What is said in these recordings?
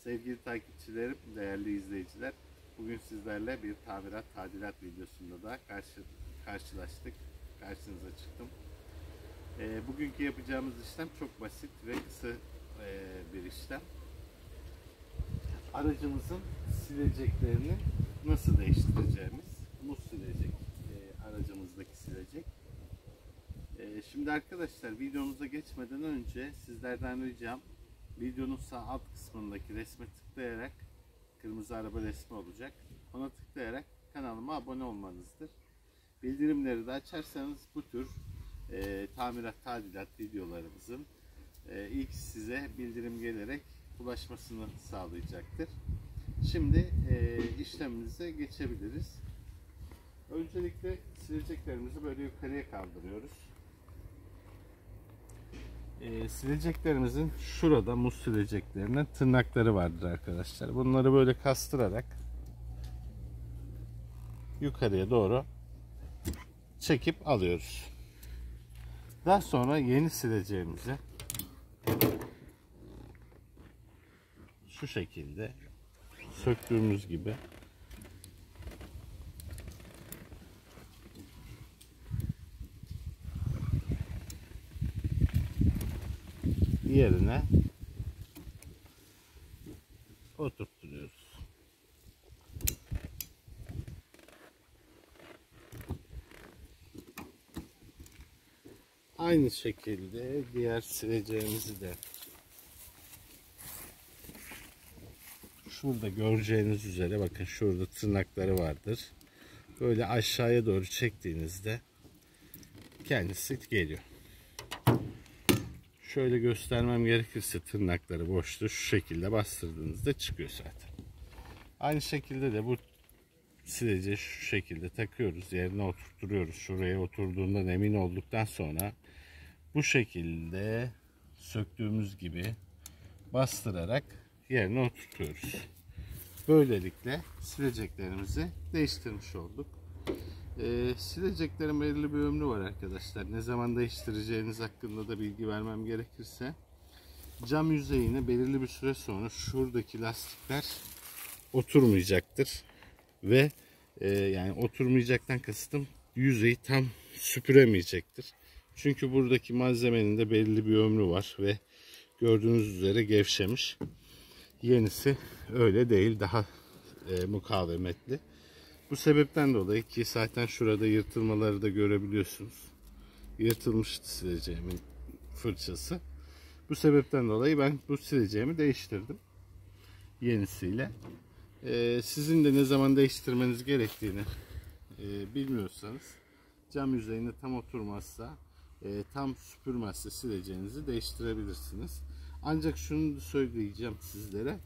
Sevgili takipçilerim, değerli izleyiciler, bugün sizlerle bir tamirat tadilat videosunda da karşılaştık, karşınıza çıktım. Bugünkü yapacağımız işlem çok basit ve kısa bir işlem. Aracımızın sileceklerini nasıl değiştireceğimiz, muz silecek, aracımızdaki silecek. Şimdi arkadaşlar, videomuza geçmeden önce sizlerden ricam, videonun sağ alt kısmındaki resme tıklayarak, kırmızı araba resmi olacak, ona tıklayarak kanalıma abone olmanızdır. Bildirimleri de açarsanız bu tür tamirat tadilat videolarımızın ilk size bildirim gelerek ulaşmasını sağlayacaktır. Şimdi işlemimize geçebiliriz. Öncelikle sileceklerimizi böyle yukarıya kaldırıyoruz. Sileceklerimizin şurada muz sileceklerinin tırnakları vardır arkadaşlar. Bunları böyle kastırarak yukarıya doğru çekip alıyoruz. Daha sonra yeni sileceğimizi şu şekilde söktüğümüz gibi yerine oturtuyoruz. Aynı şekilde diğer sileceğimizi de şurada göreceğiniz üzere, bakın şurada tırnakları vardır. Böyle aşağıya doğru çektiğinizde kendisi geliyor. Şöyle göstermem gerekirse tırnakları boştu. Şu şekilde bastırdığınızda çıkıyor zaten. Aynı şekilde de bu sileceği şu şekilde takıyoruz. Yerine oturtuyoruz. Şuraya oturduğundan emin olduktan sonra bu şekilde söktüğümüz gibi bastırarak yerine oturtuyoruz. Böylelikle sileceklerimizi değiştirmiş olduk. Sileceklerin belirli bir ömrü var arkadaşlar. Ne zaman değiştireceğiniz hakkında da bilgi vermem gerekirse, cam yüzeyine belirli bir süre sonra şuradaki lastikler oturmayacaktır ve yani oturmayacaktan kastım yüzeyi tam süpüremeyecektir. Çünkü buradaki malzemenin de belirli bir ömrü var ve gördüğünüz üzere gevşemiş. Yenisi öyle değil, daha mukavemetli. Bu sebepten dolayı, ki zaten şurada yırtılmaları da görebiliyorsunuz. Yırtılmıştı sileceğimin fırçası. Bu sebepten dolayı ben bu sileceğimi değiştirdim yenisiyle. Sizin de ne zaman değiştirmeniz gerektiğini bilmiyorsanız, cam yüzeyine tam oturmazsa, tam süpürmezse sileceğinizi değiştirebilirsiniz. Ancak şunu söyleyeceğim sizlere,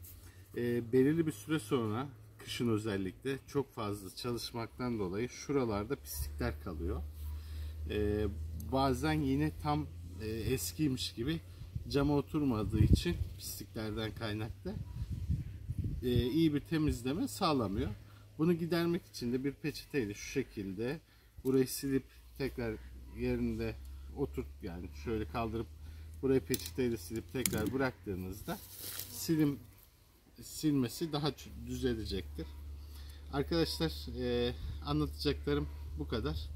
belirli bir süre sonra, kışın özellikle çok fazla çalışmaktan dolayı şuralarda pislikler kalıyor. Bazen yine tam eskiymiş gibi cama oturmadığı için pisliklerden kaynaklı iyi bir temizleme sağlamıyor. Bunu gidermek için de bir peçeteyle şu şekilde burayı silip tekrar yerinde yani şöyle kaldırıp burayı peçeteyle silip tekrar bıraktığınızda silmesi daha düzelecektir. Arkadaşlar, anlatacaklarım bu kadar.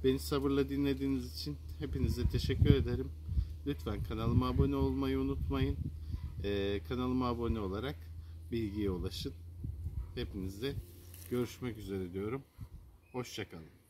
Beni sabırla dinlediğiniz için hepinize teşekkür ederim. Lütfen kanalıma abone olmayı unutmayın. Kanalıma abone olarak bilgiye ulaşın. Hepinize görüşmek üzere diyorum. Hoşça kalın.